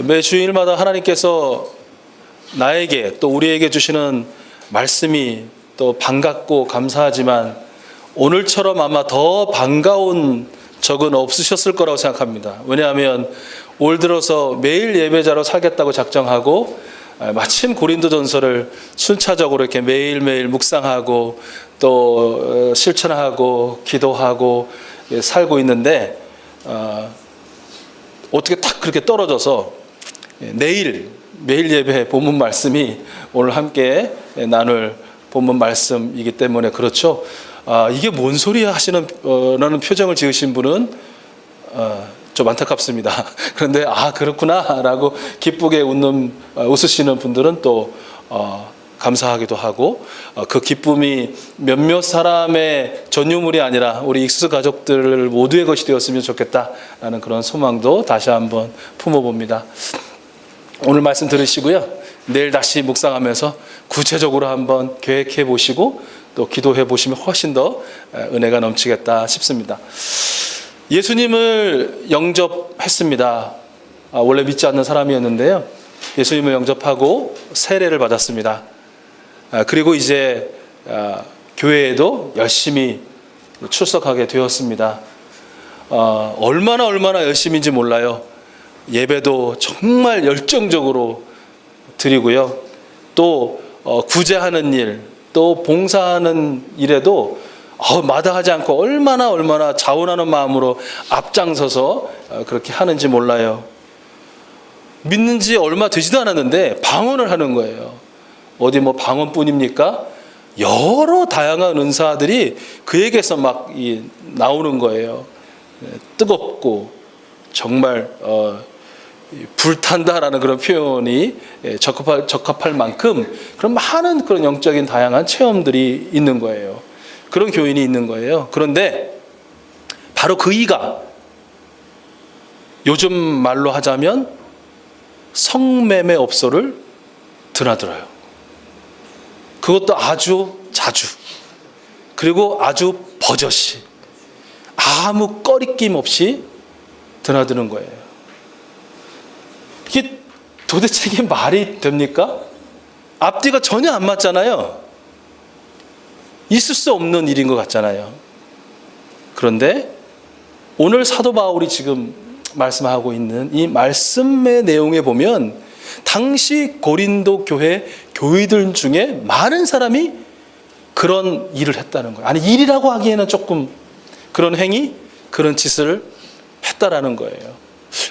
매 주일마다 하나님께서 나에게 또 우리에게 주시는 말씀이 또 반갑고 감사하지만 오늘처럼 아마 더 반가운 적은 없으셨을 거라고 생각합니다. 왜냐하면 올 들어서 매일 예배자로 살겠다고 작정하고 마침 고린도전서를 순차적으로 이렇게 매일매일 묵상하고 또 실천하고 기도하고 살고 있는데 어떻게 딱 그렇게 떨어져서 매일 예배 본문 말씀이 오늘 함께 나눌 본문 말씀이기 때문에 그렇죠. 이게 뭔 소리야 하시는 라는 표정을 지으신 분은 좀 안타깝습니다. 그런데 그렇구나 라고 기쁘게 웃으시는 분들은 또 감사하기도 하고 그 기쁨이 몇몇 사람의 전유물이 아니라 우리 익수스 가족들 모두의 것이 되었으면 좋겠다라는 그런 소망도 다시 한번 품어봅니다. 오늘 말씀 들으시고요. 내일 다시 묵상하면서 구체적으로 한번 계획해 보시고 또 기도해 보시면 훨씬 더 은혜가 넘치겠다 싶습니다. 예수님을 영접했습니다. 원래 믿지 않는 사람이었는데요. 예수님을 영접하고 세례를 받았습니다. 그리고 이제 교회에도 열심히 출석하게 되었습니다. 얼마나 열심인지 몰라요. 예배도 정말 열정적으로 드리고요. 또 구제하는 일, 또 봉사하는 일에도 마다하지 않고 얼마나 자원하는 마음으로 앞장서서 그렇게 하는지 몰라요. 믿는 지 얼마 되지도 않았는데 방언을 하는 거예요. 어디 방언뿐입니까? 여러 다양한 은사들이 그에게서 막 나오는 거예요. 뜨겁고 정말 불탄다라는 그런 표현이 적합할 만큼 그런 많은 그런 영적인 다양한 체험들이 있는 거예요. 그런 교인이 있는 거예요. 그런데 바로 그 이가 요즘 말로 하자면 성매매 업소를 드나들어요. 그것도 아주 자주, 그리고 아주 버젓이, 아무 꺼리낌 없이 드나드는 거예요. 이게 도대체 이게 말이 됩니까? 앞뒤가 전혀 안 맞잖아요. 있을 수 없는 일인 것 같잖아요. 그런데 오늘 사도 바울이 지금 말씀하고 있는 이 말씀의 내용에 보면 당시 고린도 교회 교회들 중에 많은 사람이 그런 일을 했다는 거예요. 아니, 일이라고 하기에는 조금 그런 행위, 그런 짓을 했다라는 거예요.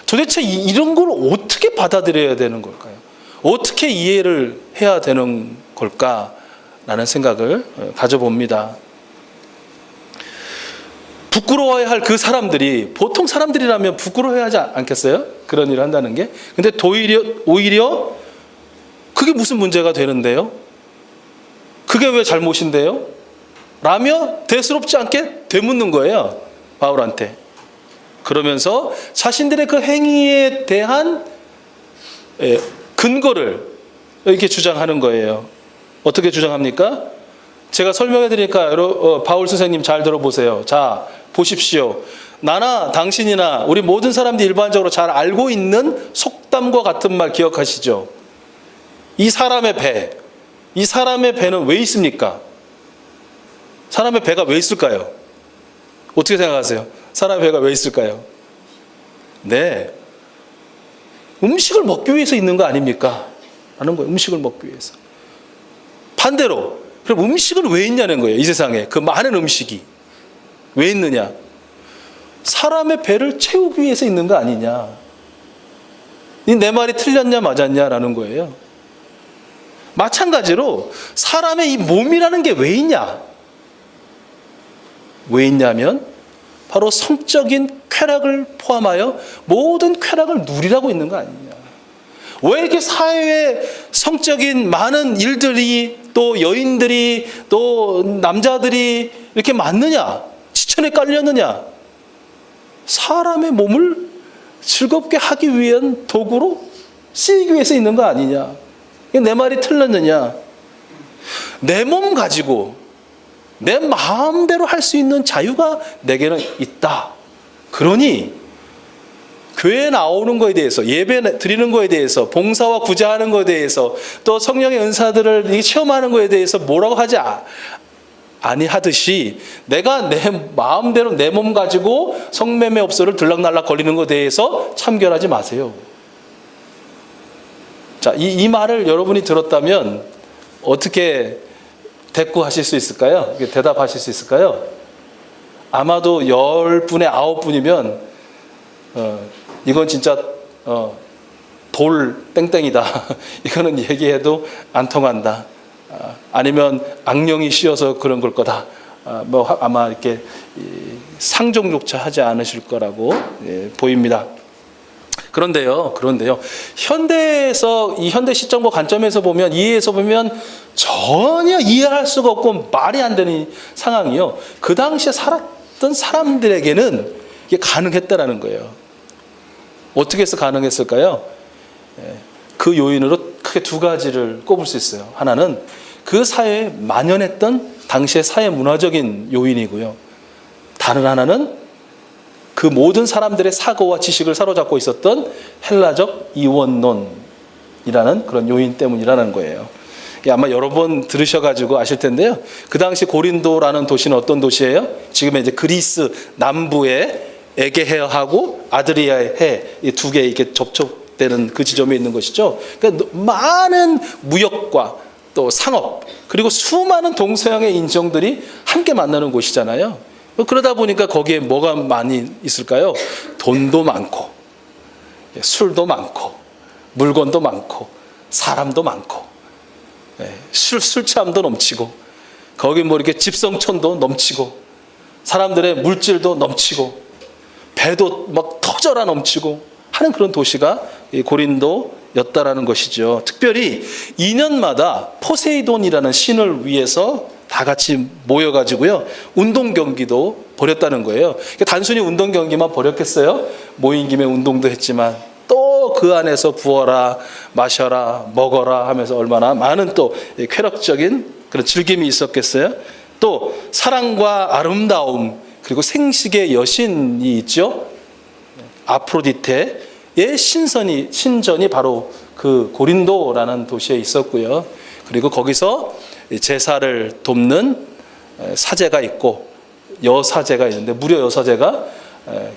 도대체 이런 걸 어떻게 받아들여야 되는 걸까요? 어떻게 이해를 해야 되는 걸까라는 생각을 가져봅니다. 부끄러워야 할 그 사람들이, 보통 사람들이라면 부끄러워야 하지 않겠어요? 그런 일을 한다는 게. 근데 오히려 그게 무슨 문제가 되는데요? 그게 왜 잘못인데요? 라며 대수롭지 않게 되묻는 거예요, 바울한테. 그러면서 자신들의 그 행위에 대한 근거를 이렇게 주장하는 거예요. 어떻게 주장합니까? 제가 설명해 드리니까 바울 선생님 잘 들어보세요. 자, 보십시오. 나나 당신이나 우리 모든 사람들이 일반적으로 잘 알고 있는 속담과 같은 말 기억하시죠? 이 사람의 배는 왜 있습니까? 사람의 배가 왜 있을까요? 어떻게 생각하세요? 사람의 배가 왜 있을까요? 네, 음식을 먹기 위해서 있는 거 아닙니까? 라는 거예요. 음식을 먹기 위해서. 반대로, 그럼 음식은 왜 있냐는 거예요. 이 세상에 그 많은 음식이 왜 있느냐? 사람의 배를 채우기 위해서 있는 거 아니냐? 내 말이 틀렸냐 맞았냐라는 거예요. 마찬가지로 사람의 이 몸이라는 게 왜 있냐? 왜 있냐면 바로 성적인 쾌락을 포함하여 모든 쾌락을 누리라고 있는 거 아니냐? 왜 이렇게 사회에 성적인 많은 일들이, 또 여인들이, 또 남자들이 이렇게 많느냐? 지천에 깔렸느냐? 사람의 몸을 즐겁게 하기 위한 도구로 쓰이기 위해서 있는 거 아니냐? 내 말이 틀렸느냐? 내 몸 가지고 내 마음대로 할 수 있는 자유가 내게는 있다. 그러니 교회에 나오는 거에 대해서, 예배 드리는 거에 대해서, 봉사와 구제하는 거에 대해서, 또 성령의 은사들을 체험하는 거에 대해서 뭐라고 하지 아니하듯이 내가 내 마음대로 내 몸 가지고 성매매 업소를 들락날락 걸리는 것에 대해서 참견하지 마세요. 자, 이 말을 여러분이 들었다면 어떻게 대꾸하실 수 있을까요? 대답하실 수 있을까요? 아마도 10분에 9분이면 이건 진짜 돌 땡땡이다. 이거는 얘기해도 안 통한다. 아니면 악령이 씌어서 그런 걸 거다. 뭐 아마 이렇게 상종조차 하지 않으실 거라고 보입니다. 그런데요, 현대에서, 이 현대 시점과 관점에서 보면, 이해에서 보면 전혀 이해할 수가 없고 말이 안 되는 상황이요. 그 당시에 살았던 사람들에게는 이게 가능했다라는 거예요. 어떻게 해서 가능했을까요? 그 요인으로 크게 두 가지를 꼽을 수 있어요. 하나는 그 사회에 만연했던 당시의 사회 문화적인 요인이고요. 다른 하나는 그 모든 사람들의 사고와 지식을 사로잡고 있었던 헬라적 이원론이라는 그런 요인 때문이라는 거예요. 아마 여러 번 들으셔가지고 아실 텐데요. 그 당시 고린도라는 도시는 어떤 도시예요? 지금의 이제 그리스 남부의 에게해하고 아드리아의 해, 이 두 개 이렇게 접촉되는 그 지점에 있는 것이죠. 그러니까 많은 무역과 또 상업, 그리고 수많은 동서양의 인종들이 함께 만나는 곳이잖아요. 그러다 보니까 거기에 뭐가 많이 있을까요? 돈도 많고, 술도 많고, 물건도 많고, 사람도 많고, 술취함도 넘치고, 거기 뭐 이렇게 집성촌도 넘치고, 사람들의 물질도 넘치고, 배도 막 터져라 넘치고 하는 그런 도시가 고린도였다라는 것이죠. 특별히 2년마다 포세이돈이라는 신을 위해서 다 같이 모여가지고요, 운동 경기도 벌였다는 거예요. 단순히 운동 경기만 벌였겠어요? 모인 김에 운동도 했지만 또 그 안에서 부어라, 마셔라, 먹어라 하면서 얼마나 많은 또 쾌락적인 그런 즐김이 있었겠어요? 또 사랑과 아름다움, 그리고 생식의 여신이 있죠. 아프로디테의 신전이 바로 그 고린도라는 도시에 있었고요. 그리고 거기서 제사를 돕는 사제가 있고 여사제가 있는데, 무려 여사제가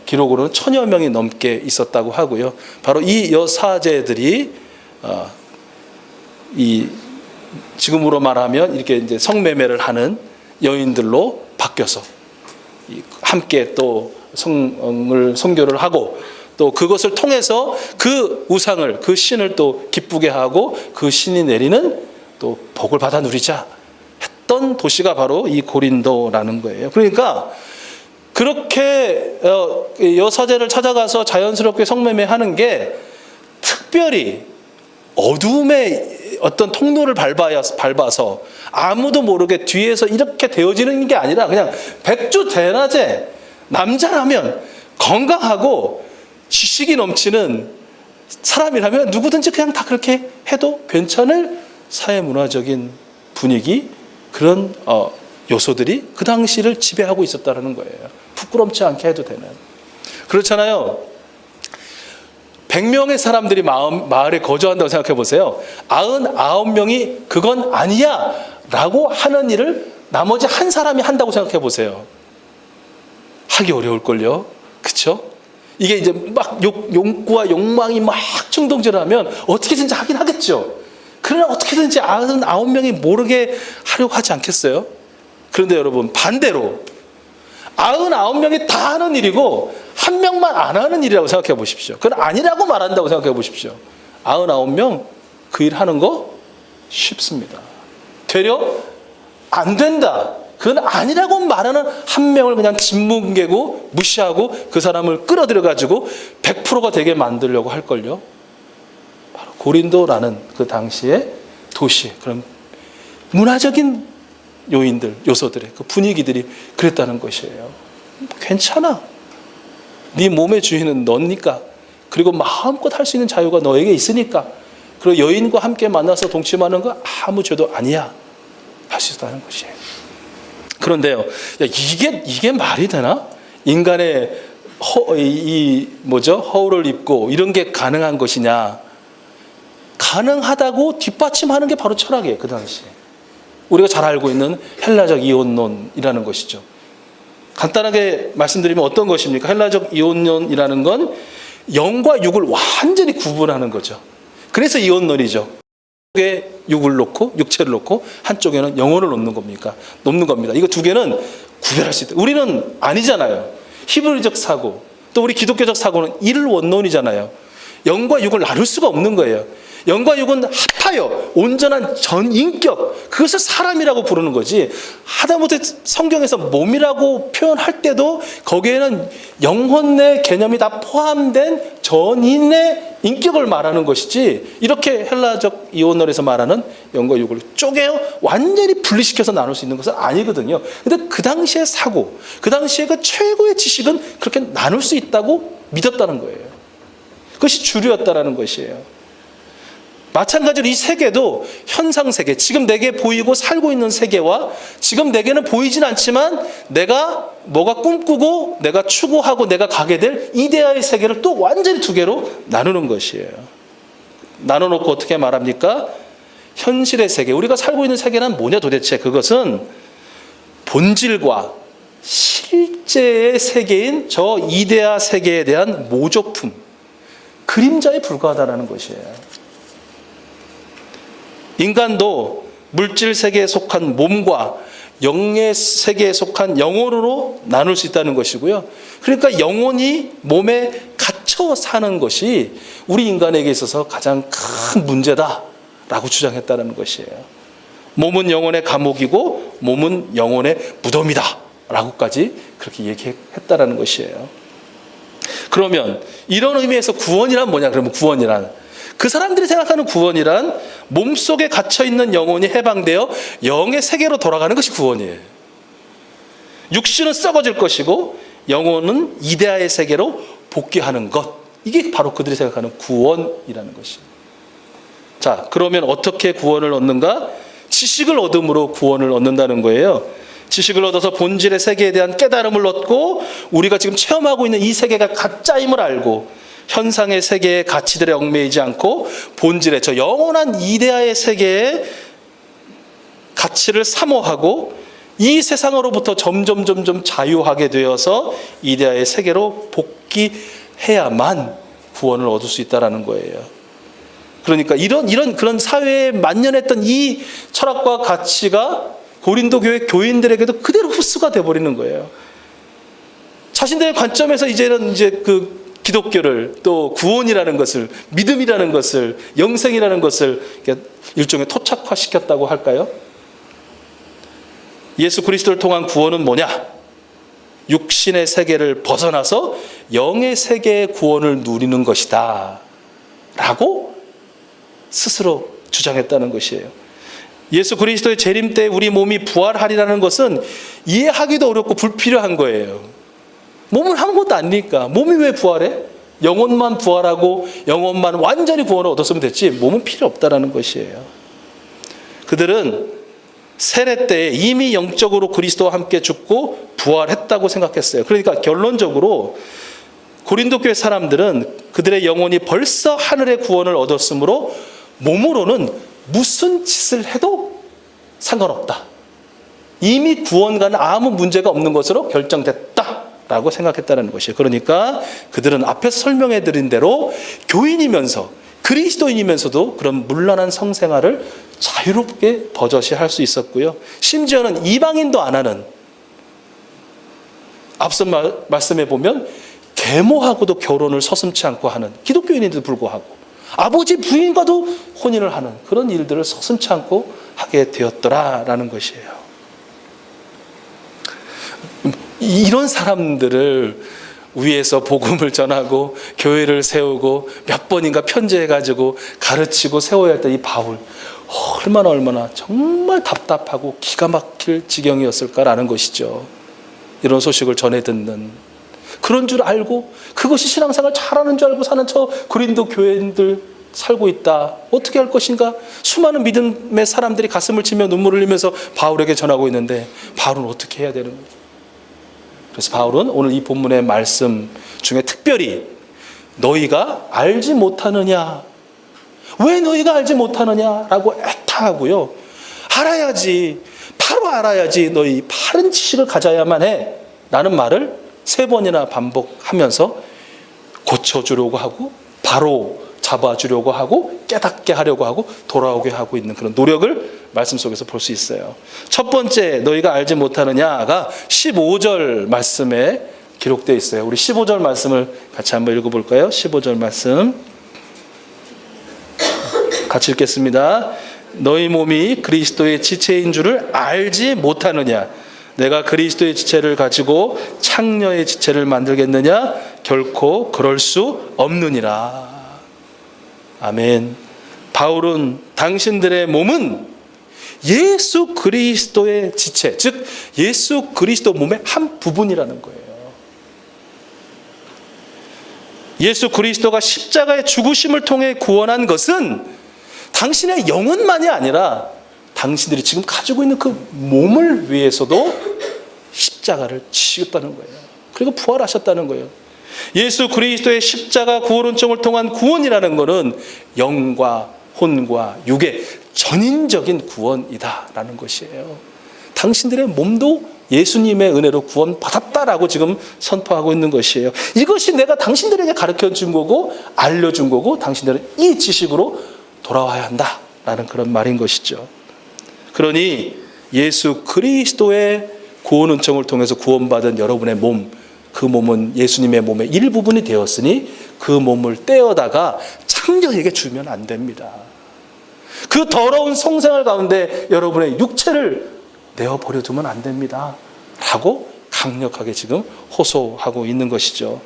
기록으로는 1000여 명이 넘게 있었다고 하고요. 바로 이 여사제들이 이 지금으로 말하면 이렇게 이제 성매매를 하는 여인들로 바뀌어서 함께 또 성교를 하고, 또 그것을 통해서 그 우상을, 그 신을 또 기쁘게 하고 그 신이 내리는 또 복을 받아 누리자 했던 도시가 바로 이 고린도라는 거예요. 그러니까 그렇게 여사제를 찾아가서 자연스럽게 성매매하는 게 특별히 어둠의 어떤 통로를 밟아서 아무도 모르게 뒤에서 이렇게 되어지는 게 아니라, 그냥 백주대낮에 남자라면 건강하고 지식이 넘치는 사람이라면 누구든지 그냥 다 그렇게 해도 괜찮을 사회문화적인 분위기, 그런 요소들이 그 당시를 지배하고 있었다는 거예요. 부끄럽지 않게 해도 되는. 그렇잖아요. 100명의 사람들이 마을에 거주한다고 생각해 보세요. 99명이 그건 아니야 라고 하는 일을 나머지 한 사람이 한다고 생각해 보세요. 하기 어려울걸요. 그쵸? 이게 이제 막 욕구와 욕망이 막 충동질을 하면 어떻게든지 하긴 하겠죠. 그러나 어떻게든지 99명이 모르게 하려고 하지 않겠어요? 그런데 여러분, 반대로 99명이 다 하는 일이고 한 명만 안 하는 일이라고 생각해 보십시오. 그건 아니라고 말한다고 생각해 보십시오. 99명 그 일 하는 거 쉽습니다. 되려 안 된다, 그건 아니라고 말하는 한 명을 그냥 짓뭉개고 무시하고 그 사람을 끌어들여 가지고 100%가 되게 만들려고 할걸요. 바로 고린도라는 그 당시의 도시, 그런 문화적인 요인들, 요소들의 그 분위기들이 그랬다는 것이에요. 괜찮아. 네 몸의 주인은 너니까. 그리고 마음껏 할 수 있는 자유가 너에게 있으니까. 그리고 여인과 함께 만나서 동침하는 거 아무 죄도 아니야. 할 수 있다는 것이에요. 그런데요, 이게 말이 되나? 인간의 허울을 입고 이런 게 가능한 것이냐? 가능하다고 뒷받침하는 게 바로 철학이에요. 그 당시에. 우리가 잘 알고 있는 헬라적 이혼론이라는 것이죠. 간단하게 말씀드리면 어떤 것입니까? 헬라적 이혼론이라는 건 영과 육을 완전히 구분하는 거죠. 그래서 이혼론이죠. 한쪽에 육을 놓고 육체를 놓고 한쪽에는 영혼을 놓는 겁니다. 이거 두 개는 구별할 수 있다. 우리는 아니잖아요. 히브리적 사고, 또 우리 기독교적 사고는 일원론이잖아요. 영과 육을 나눌 수가 없는 거예요. 영과 육은 합하여 온전한 전인격, 그것을 사람이라고 부르는 거지. 하다못해 성경에서 몸이라고 표현할 때도 거기에는 영혼의 개념이 다 포함된 전인의 인격을 말하는 것이지, 이렇게 헬라적 이혼론에서 말하는 영과 육을 쪼개어 완전히 분리시켜서 나눌 수 있는 것은 아니거든요. 근데 그 당시의 사고, 그 당시의 그 최고의 지식은 그렇게 나눌 수 있다고 믿었다는 거예요. 그것이 주류였다는 것이에요. 마찬가지로 이 세계도 현상세계, 지금 내게 보이고 살고 있는 세계와 지금 내게는 보이진 않지만 내가 뭐가 꿈꾸고 내가 추구하고 내가 가게 될 이데아의 세계를 또 완전히 두 개로 나누는 것이에요. 나눠놓고 어떻게 말합니까? 현실의 세계, 우리가 살고 있는 세계는 뭐냐 도대체? 그것은 본질과 실제의 세계인 저 이데아 세계에 대한 모조품, 그림자에 불과하다는 것이에요. 인간도 물질 세계에 속한 몸과 영의 세계에 속한 영혼으로 나눌 수 있다는 것이고요. 그러니까 영혼이 몸에 갇혀 사는 것이 우리 인간에게 있어서 가장 큰 문제다라고 주장했다는 것이에요. 몸은 영혼의 감옥이고 몸은 영혼의 무덤이다라고까지 그렇게 얘기했다는 것이에요. 그러면 이런 의미에서 구원이란 뭐냐? 그러면 구원이란, 그 사람들이 생각하는 구원이란 몸속에 갇혀있는 영혼이 해방되어 영의 세계로 돌아가는 것이 구원이에요. 육신은 썩어질 것이고 영혼은 이데아의 세계로 복귀하는 것, 이게 바로 그들이 생각하는 구원이라는 것이에요. 자, 그러면 어떻게 구원을 얻는가? 지식을 얻음으로 구원을 얻는다는 거예요. 지식을 얻어서 본질의 세계에 대한 깨달음을 얻고 우리가 지금 체험하고 있는 이 세계가 가짜임을 알고 현상의 세계의 가치들에 얽매이지 않고 본질의 저 영원한 이데아의 세계의 가치를 사모하고 이 세상으로부터 점점 자유하게 되어서 이데아의 세계로 복귀해야만 구원을 얻을 수 있다는 거예요. 그러니까 이런 그런 사회에 만연했던 이 철학과 가치가 고린도 교회 교인들에게도 그대로 흡수가 돼버리는 거예요. 자신들의 관점에서 이제는 그 기독교를, 또 구원이라는 것을, 믿음이라는 것을, 영생이라는 것을 일종의 토착화시켰다고 할까요? 예수 그리스도를 통한 구원은 뭐냐? 육신의 세계를 벗어나서 영의 세계의 구원을 누리는 것이다 라고 스스로 주장했다는 것이에요. 예수 그리스도의 재림 때 우리 몸이 부활하리라는 것은 이해하기도 어렵고 불필요한 거예요. 몸은 아무것도 아니니까. 몸이 왜 부활해? 영혼만 부활하고 영혼만 완전히 구원을 얻었으면 됐지 몸은 필요 없다라는 것이에요. 그들은 세례 때 이미 영적으로 그리스도와 함께 죽고 부활했다고 생각했어요. 그러니까 결론적으로 고린도 교회 사람들은 그들의 영혼이 벌써 하늘의 구원을 얻었으므로 몸으로는 무슨 짓을 해도 상관없다. 이미 구원과는 아무 문제가 없는 것으로 결정됐다라고 생각했다는 것이에요. 그러니까 그들은 앞에서 설명해 드린 대로 교인이면서 그리스도인이면서도 그런 문란한 성생활을 자유롭게 버젓이 할 수 있었고요. 심지어는 이방인도 안 하는, 앞서 말씀해 보면 계모하고도 결혼을 서슴지 않고 하는 기독교인인데도 불구하고 아버지 부인과도 혼인을 하는 그런 일들을 서슴지 않고 하게 되었더라라는 것이에요. 이런 사람들을 위에서 복음을 전하고 교회를 세우고 몇 번인가 편지해가지고 가르치고 세워야 할 때 이 바울 얼마나 정말 답답하고 기가 막힐 지경이었을까라는 것이죠. 이런 소식을 전해 듣는, 그런 줄 알고 그것이 신앙생활 잘하는 줄 알고 사는 저 고린도 교회인들 살고 있다. 어떻게 할 것인가? 수많은 믿음의 사람들이 가슴을 치며 눈물을 흘리면서 바울에게 전하고 있는데 바울은 어떻게 해야 되는 거죠? 그래서 바울은 오늘 이 본문의 말씀 중에 특별히 너희가 알지 못하느냐, 왜 너희가 알지 못하느냐라고 애타하고요. 알아야지, 바로 알아야지, 너희 바른 지식을 가져야만 해 라는 말을 3번이나 반복하면서 고쳐주려고 하고 바로 잡아주려고 하고 깨닫게 하려고 하고 돌아오게 하고 있는 그런 노력을 말씀 속에서 볼 수 있어요. 첫 번째, 너희가 알지 못하느냐가 15절 말씀에 기록되어 있어요. 우리 15절 말씀을 같이 한번 읽어볼까요? 15절 말씀 같이 읽겠습니다. 너희 몸이 그리스도의 지체인 줄을 알지 못하느냐? 내가 그리스도의 지체를 가지고 창녀의 지체를 만들겠느냐? 결코 그럴 수 없느니라. 아멘. 바울은 당신들의 몸은 예수 그리스도의 지체, 즉 예수 그리스도 몸의 한 부분이라는 거예요. 예수 그리스도가 십자가의 죽으심을 통해 구원한 것은 당신의 영혼만이 아니라 당신들이 지금 가지고 있는 그 몸을 위해서도 십자가를 지셨다는 거예요. 그리고 부활하셨다는 거예요. 예수 그리스도의 십자가 구원은총을 통한 구원이라는 것은 영과 혼과 육의 전인적인 구원이다라는 것이에요. 당신들의 몸도 예수님의 은혜로 구원받았다라고 지금 선포하고 있는 것이에요. 이것이 내가 당신들에게 가르쳐 준 거고 알려준 거고 당신들은 이 지식으로 돌아와야 한다라는 그런 말인 것이죠. 그러니 예수 그리스도의 구원 은총을 통해서 구원받은 여러분의 몸, 그 몸은 예수님의 몸의 일부분이 되었으니 그 몸을 떼어다가 창녀에게 주면 안 됩니다. 그 더러운 성생활 가운데 여러분의 육체를 내어버려 두면 안 됩니다 라고 강력하게 지금 호소하고 있는 것이죠.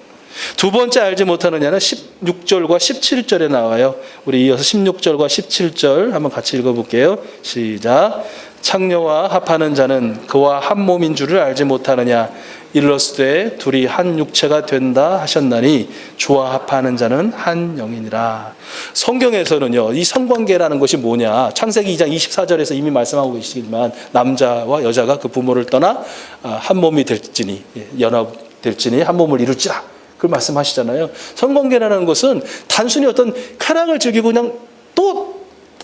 두 번째 알지 못하느냐는 16절과 17절에 나와요. 우리 이어서 16절과 17절 한번 같이 읽어볼게요. 시작. 창녀와 합하는 자는 그와 한 몸인 줄을 알지 못하느냐? 이르렀으되 둘이 한 육체가 된다 하셨나니 주와 합하는 자는 한 영이니라. 성경에서는요, 이 성관계라는 것이 뭐냐? 창세기 2장 24절에서 이미 말씀하고 계시지만 남자와 여자가 그 부모를 떠나 한 몸이 될지니, 연합될지니 한 몸을 이룰지라. 그걸 말씀하시잖아요. 성관계라는 것은 단순히 어떤 쾌락을 즐기고 그냥 또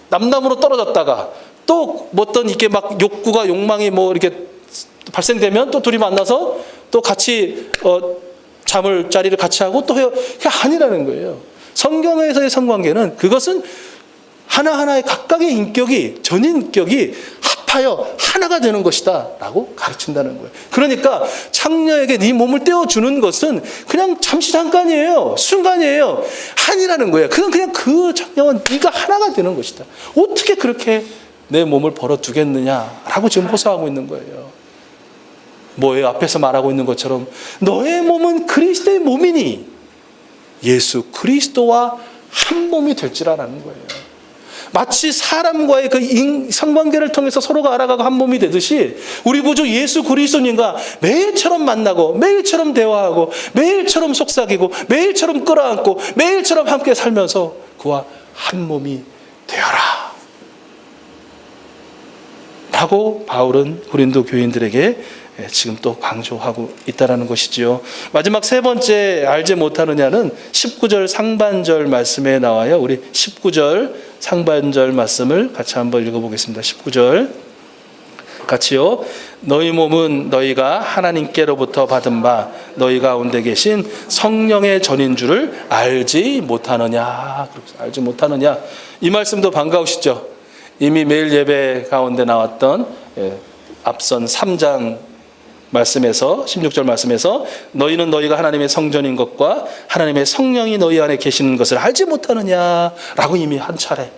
남남으로 떨어졌다가 또 어떤 이렇게 막 욕구가 욕망이 뭐 이렇게 발생되면 또 둘이 만나서 또 같이 잠을 자리를 같이 하고 또 해요. 그게 아니라는 거예요. 성경에서의 성관계는 그것은 하나하나의 각각의 인격이 전인격이 합하여 하나가 되는 것이다 라고 가르친다는 거예요. 그러니까 창녀에게 네 몸을 떼어주는 것은 그냥 잠시 잠깐이에요. 순간이에요. 아니라는 거예요. 그건 그냥 그 창녀와 네가 하나가 되는 것이다. 어떻게 그렇게 내 몸을 벌어두겠느냐라고 지금 호소하고 있는 거예요. 뭐예요? 앞에서 말하고 있는 것처럼 너의 몸은 그리스도의 몸이니 예수 그리스도와 한 몸이 될지라라는 거예요. 마치 사람과의 그 성관계를 통해서 서로가 알아가고 한 몸이 되듯이 우리 구주 예수 그리스도님과 매일처럼 만나고 매일처럼 대화하고 매일처럼 속삭이고 매일처럼 끌어안고 매일처럼 함께 살면서 그와 한 몸이 되어라 라고 바울은 고린도 교인들에게 지금 또 강조하고 있다는 것이지요. 마지막 세 번째 알지 못하느냐는 19절 상반절 말씀에 나와요. 우리 19절 상반절 말씀을 같이 한번 읽어보겠습니다. 19절 같이요. 너희 몸은 너희가 하나님께로부터 받은 바 너희 가운데 계신 성령의 전인 줄을 알지 못하느냐. 알지 못하느냐. 이 말씀도 반가우시죠? 이미 매일 예배 가운데 나왔던 앞선 3장 말씀에서 16절 말씀에서 너희는 너희가 하나님의 성전인 것과 하나님의 성령이 너희 안에 계시는 것을 알지 못하느냐라고 이미 한 차례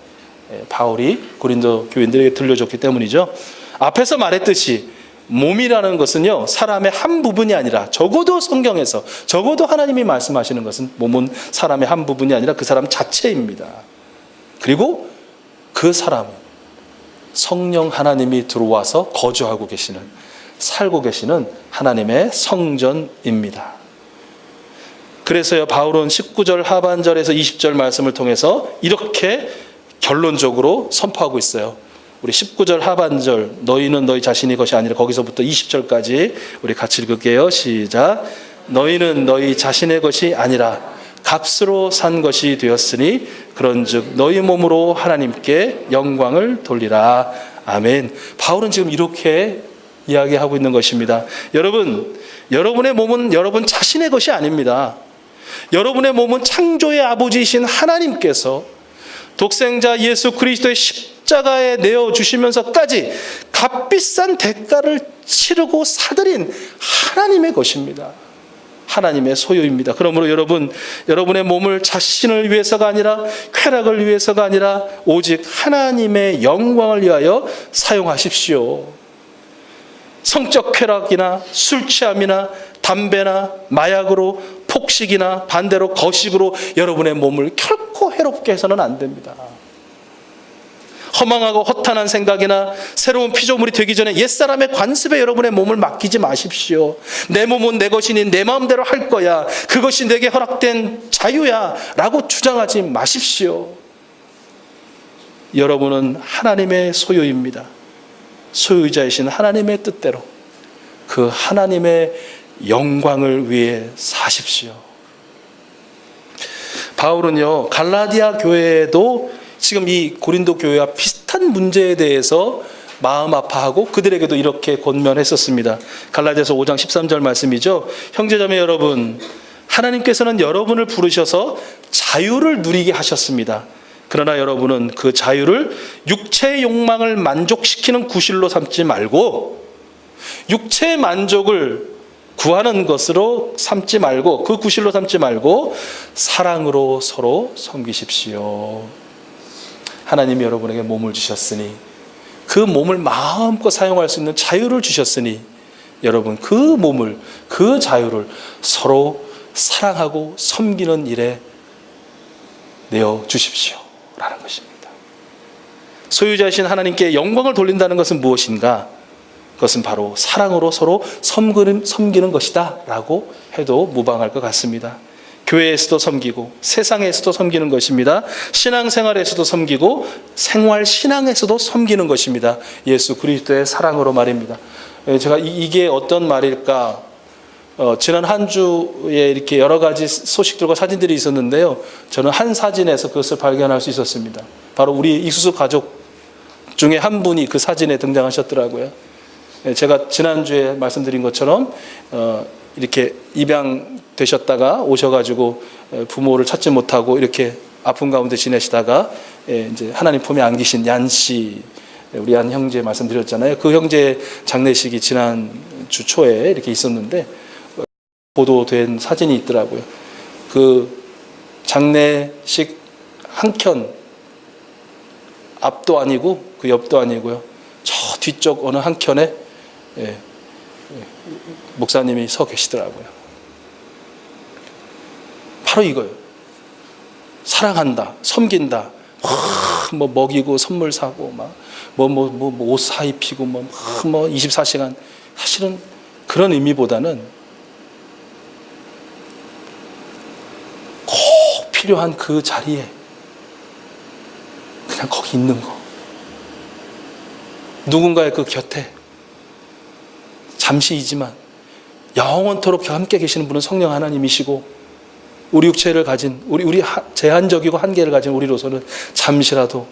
바울이 고린도 교인들에게 들려줬기 때문이죠. 앞에서 말했듯이 몸이라는 것은요 사람의 한 부분이 아니라 적어도 성경에서 적어도 하나님이 말씀하시는 것은 몸은 사람의 한 부분이 아니라 그 사람 자체입니다. 그리고 그 사람은 성령 하나님이 들어와서 거주하고 계시는 살고 계시는 하나님의 성전입니다. 그래서요 바울은 19절 하반절에서 20절 말씀을 통해서 이렇게 결론적으로 선포하고 있어요. 우리 19절 하반절 너희는 너희 자신의 것이 아니라 거기서부터 20절까지 우리 같이 읽을게요. 시작. 너희는 너희 자신의 것이 아니라 값으로 산 것이 되었으니 그런즉 너희 몸으로 하나님께 영광을 돌리라. 아멘. 바울은 지금 이렇게 이야기하고 있는 것입니다. 여러분, 여러분의 몸은 여러분 자신의 것이 아닙니다. 여러분의 몸은 창조의 아버지이신 하나님께서 독생자 예수 그리스도의 십자가에 내어주시면서까지 값비싼 대가를 치르고 사들인 하나님의 것입니다. 하나님의 소유입니다. 그러므로 여러분, 여러분의 몸을 자신을 위해서가 아니라 쾌락을 위해서가 아니라 오직 하나님의 영광을 위하여 사용하십시오. 성적 쾌락이나 술 취함이나 담배나 마약으로 폭식이나 반대로 거식으로 여러분의 몸을 결코 해롭게 해서는 안 됩니다. 허망하고 허탄한 생각이나 새로운 피조물이 되기 전에 옛사람의 관습에 여러분의 몸을 맡기지 마십시오. 내 몸은 내 것이니 내 마음대로 할 거야. 그것이 내게 허락된 자유야 라고 주장하지 마십시오. 여러분은 하나님의 소유입니다. 소유자이신 하나님의 뜻대로 그 하나님의 영광을 위해 사십시오. 바울은요, 갈라디아 교회에도 지금 이 고린도 교회와 비슷한 문제에 대해서 마음 아파하고 그들에게도 이렇게 권면했었습니다. 갈라디아서 5장 13절 말씀이죠. 형제자매 여러분, 하나님께서는 여러분을 부르셔서 자유를 누리게 하셨습니다. 그러나 여러분은 그 자유를 육체의 욕망을 만족시키는 구실로 삼지 말고 육체의 만족을 구하는 것으로 삼지 말고 그 구실로 삼지 말고 사랑으로 서로 섬기십시오. 하나님이 여러분에게 몸을 주셨으니 그 몸을 마음껏 사용할 수 있는 자유를 주셨으니 여러분 그 몸을 그 자유를 서로 사랑하고 섬기는 일에 내어 주십시오 라는 것입니다. 소유자이신 하나님께 영광을 돌린다는 것은 무엇인가? 그것은 바로 사랑으로 서로 섬기는 것이다 라고 해도 무방할 것 같습니다. 교회에서도 섬기고 세상에서도 섬기는 것입니다. 신앙생활에서도 섬기고 생활신앙에서도 섬기는 것입니다. 예수 그리스도의 사랑으로 말입니다. 제가 이게 어떤 말일까? 지난 한 주에 이렇게 여러 가지 소식들과 사진들이 있었는데요. 저는 한 사진에서 그것을 발견할 수 있었습니다. 바로 우리 이수수 가족 중에 한 분이 그 사진에 등장하셨더라고요. 제가 지난주에 말씀드린 것처럼 이렇게 입양되셨다가 오셔가지고 부모를 찾지 못하고 이렇게 아픈 가운데 지내시다가 이제 하나님 품에 안기신 얀 씨, 우리 얀 형제 말씀드렸잖아요. 그 형제 장례식이 지난 주 초에 이렇게 있었는데 보도된 사진이 있더라고요. 그 장례식 한켠 앞도 아니고 그 옆도 아니고요. 저 뒤쪽 어느 한켠에 목사님이 서 계시더라고요. 바로 이거예요. 사랑한다, 섬긴다, 뭐 먹이고 선물 사고 막 옷 사입히고 뭐 24시간 사실은 그런 의미보다는 꼭 필요한 그 자리에 그냥 거기 있는 거. 누군가의 그 곁에 잠시이지만 영원토록 함께 계시는 분은 성령 하나님이시고 우리 육체를 가진 우리 제한적이고 한계를 가진 우리로서는 잠시라도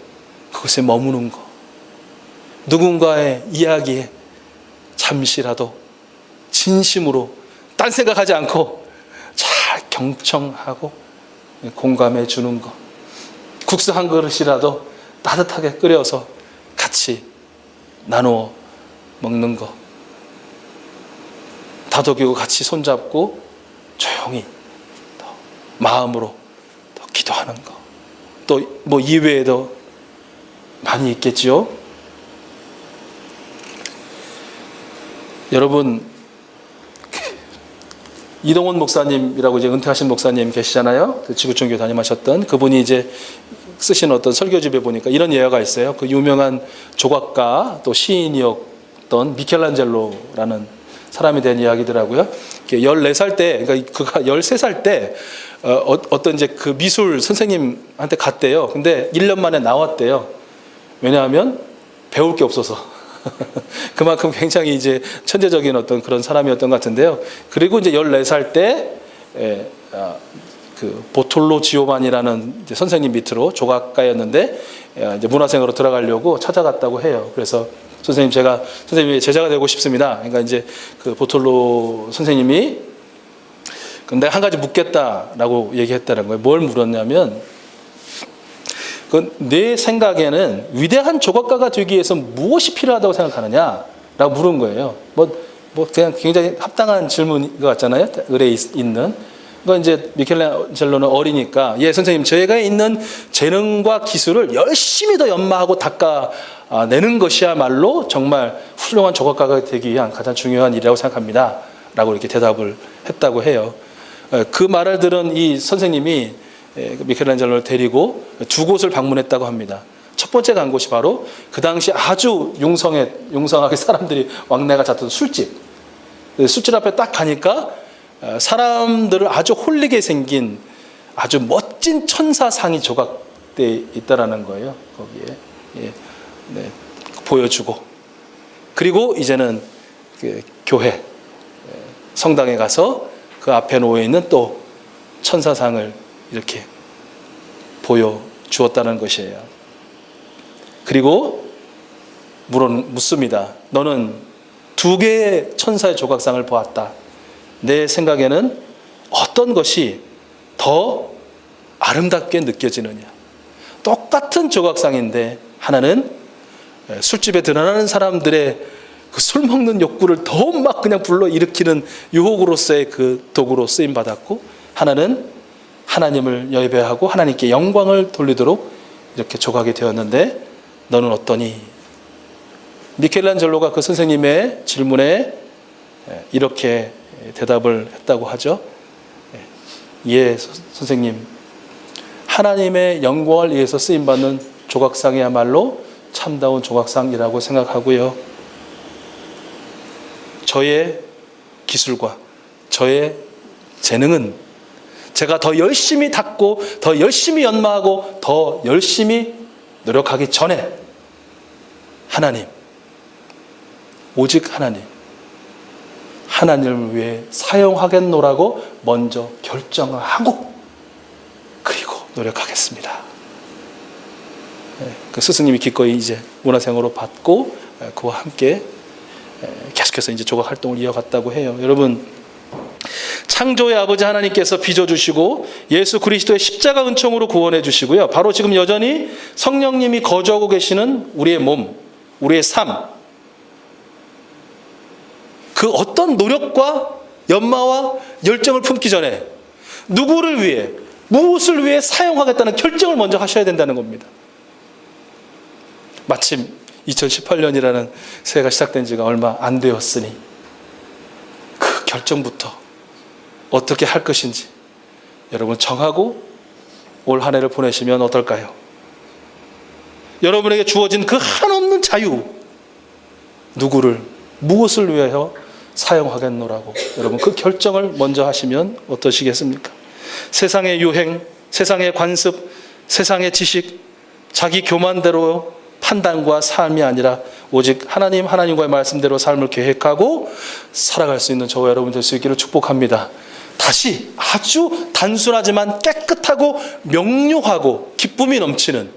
그곳에 머무는 거, 누군가의 이야기에 잠시라도 진심으로 딴 생각하지 않고 잘 경청하고 공감해 주는 거, 국수 한 그릇이라도 따뜻하게 끓여서 같이 나누어 먹는 거, 다독이고 같이 손잡고 조용히 마음으로 더 기도하는 거, 또 뭐 이외에도 많이 있겠지요. 여러분, 이동원 목사님이라고 이제 은퇴하신 목사님 계시잖아요. 지구촌교회 담임하셨던 그분이 이제 쓰신 어떤 설교집에 보니까 이런 예화가 있어요. 그 유명한 조각가 또 시인이었던 미켈란젤로라는 사람에 대한 이야기더라고요. 14살 때, 그러니까 그가 13살 때 어떤 이제 그 미술 선생님한테 갔대요. 근데 1년 만에 나왔대요. 왜냐하면 배울 게 없어서 그만큼 굉장히 이제 천재적인 어떤 그런 사람이었던 것 같은데요. 그리고 이제 14살 때 그 보톨로 지오만이라는 이제 선생님 밑으로 조각가였는데 이제 문화생으로 들어가려고 찾아갔다고 해요. 그래서 선생님의 제자가 되고 싶습니다. 그러니까 이제 그 보톨로 선생님이 근데 한 가지 묻겠다라고 얘기했다는 거예요. 뭘 물었냐면 내 생각에는 위대한 조각가가 되기 위해서 무엇이 필요하다고 생각하느냐라고 물은 거예요. 뭐 그냥 굉장히 합당한 질문인 것 같잖아요. 을에 있는. 그러니까 이제 미켈란젤로는 어리니까 선생님 제가 있는 재능과 기술을 열심히 더 연마하고 닦아내는 것이야말로 정말 훌륭한 조각가가 되기 위한 가장 중요한 일이라고 생각합니다. 라고 이렇게 대답을 했다고 해요. 그 말을 들은 이 선생님이 미켈란젤로를 데리고 두 곳을 방문했다고 합니다. 첫 번째 간 곳이 바로 그 당시 아주 융성하게 사람들이 왕래가 잦던 술집 앞에 딱 가니까 사람들을 아주 홀리게 생긴 아주 멋진 천사상이 조각되어 있다라는 거예요. 거기에 보여주고 그리고 이제는 그 교회 성당에 가서 그 앞에 놓여 있는 또 천사상을 이렇게 보여주었다는 것이에요. 그리고 묻습니다. 너는 2개의 천사의 조각상을 보았다. 내 생각에는 어떤 것이 더 아름답게 느껴지느냐. 똑같은 조각상인데 하나는 술집에 드러나는 사람들의 그 술 먹는 욕구를 더 막 그냥 불러일으키는 유혹으로서의 그 도구로 쓰임받았고 하나는 하나님을 예배하고 하나님께 영광을 돌리도록 이렇게 조각이 되었는데 너는 어떠니? 미켈란젤로가 그 선생님의 질문에 이렇게 대답을 했다고 하죠. 선생님, 하나님의 영광을 위해서 쓰임받는 조각상이야말로 참다운 조각상이라고 생각하고요. 저의 기술과 저의 재능은 제가 더 열심히 닦고 더 열심히 연마하고 더 열심히 노력하기 전에 하나님, 오직 하나님을 위해 사용하겠노라고 먼저 결정을 하고 그리고 노력하겠습니다. 그 스승님이 기꺼이 이제 문화생으로 받고 그와 함께 계속해서 이제 조각 활동을 이어갔다고 해요. 여러분, 창조의 아버지 하나님께서 빚어주시고 예수 그리스도의 십자가 은총으로 구원해 주시고요. 바로 지금 여전히 성령님이 거주하고 계시는 우리의 몸, 우리의 삶, 그 어떤 노력과 연마와 열정을 품기 전에 누구를 위해, 무엇을 위해 사용하겠다는 결정을 먼저 하셔야 된다는 겁니다. 마침 2018년이라는 새해가 시작된 지가 얼마 안 되었으니 그 결정부터 어떻게 할 것인지 여러분 정하고 올 한 해를 보내시면 어떨까요? 여러분에게 주어진 그 한없는 자유, 누구를, 무엇을 위하여 사용하겠노라고 여러분 그 결정을 먼저 하시면 어떠시겠습니까? 세상의 유행, 세상의 관습, 세상의 지식, 자기 교만대로 판단과 삶이 아니라 오직 하나님과의 말씀대로 삶을 계획하고 살아갈 수 있는 저와 여러분 될 수 있기를 축복합니다. 다시 아주 단순하지만 깨끗하고 명료하고 기쁨이 넘치는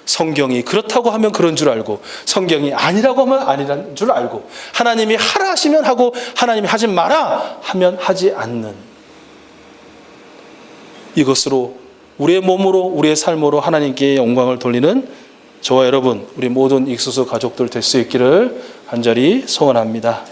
성경이 그렇다고 하면 그런 줄 알고 성경이 아니라고 하면 아니라는 줄 알고 하나님이 하라 하시면 하고 하나님이 하지 마라 하면 하지 않는 이것으로 우리의 몸으로 우리의 삶으로 하나님께 영광을 돌리는 저와 여러분 우리 모든 익수수 가족들 될 수 있기를 간절히 소원합니다.